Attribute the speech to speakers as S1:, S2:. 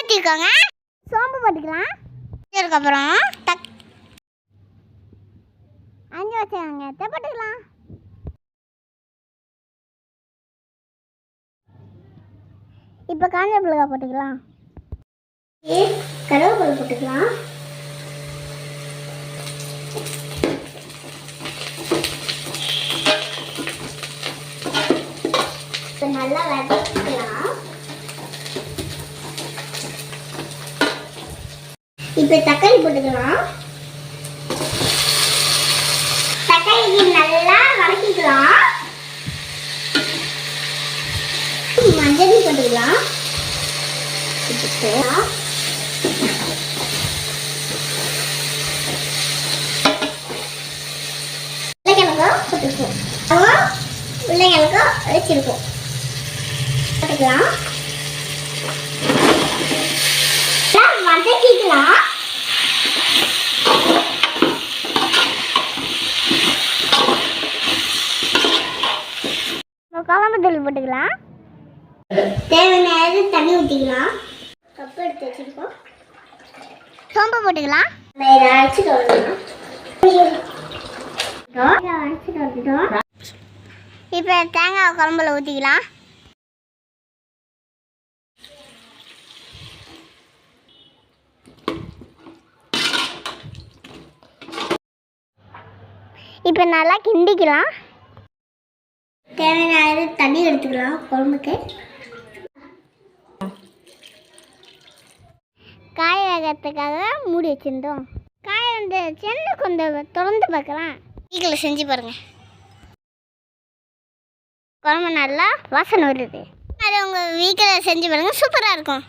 S1: ஊற்றிக்கோங்க. சோம்பு போட்டுக்கலாம். அதுக்கப்புறம் 5 வெங்காயத்தை போட்டுக்கலாம். இப்போ காஞ்ச மிளகாய் போட்டுக்கலாம். கருவேப்பிலை போட்டுக்கலாம். நல்லா வதக்கிக்கலாம். இப்போ தக்காளி போட்டுக்கலாம். தக்காளிக்கு நல்லா வதக்கிக்கலாம். மஞ்சள் போட்டுக்கலாம். உருளைக்கிழங்கும் போட்டுருக்கோம். உருளைக்கிழங்கும் வச்சிருக்கோம். போட்டுக்கலாம். வதக்கிக்கலாம். குழம்பு தூள் போட்டுக்கலாம். தேவையான தண்ணி ஊற்றிக்கலாம். கப்பு எடுத்து வச்சுருக்கோம். சோம்பு போட்டுக்கலாம். அரைச்சிட்டு வந்துட்டோம். இப்போ தேங்காய் குழம்புல ஊற்றிக்கலாம். இப்போ நல்லா கிண்டிக்கலாம். தேவையான தண்ணி எடுத்துக்கலாம் குழம்புக்கு. காய் வேகத்துக்காக மூடி வச்சுருந்தோம். காய் வந்துச்சுன்னு கொஞ்சம் திறந்து பார்க்கலாம். வீட்டில் செஞ்சு பாருங்கள். குழம்பு நல்லா வாசனை வருது. அதை உங்கள் வீட்டில் செஞ்சு பாருங்கள். சூப்பராக இருக்கும்.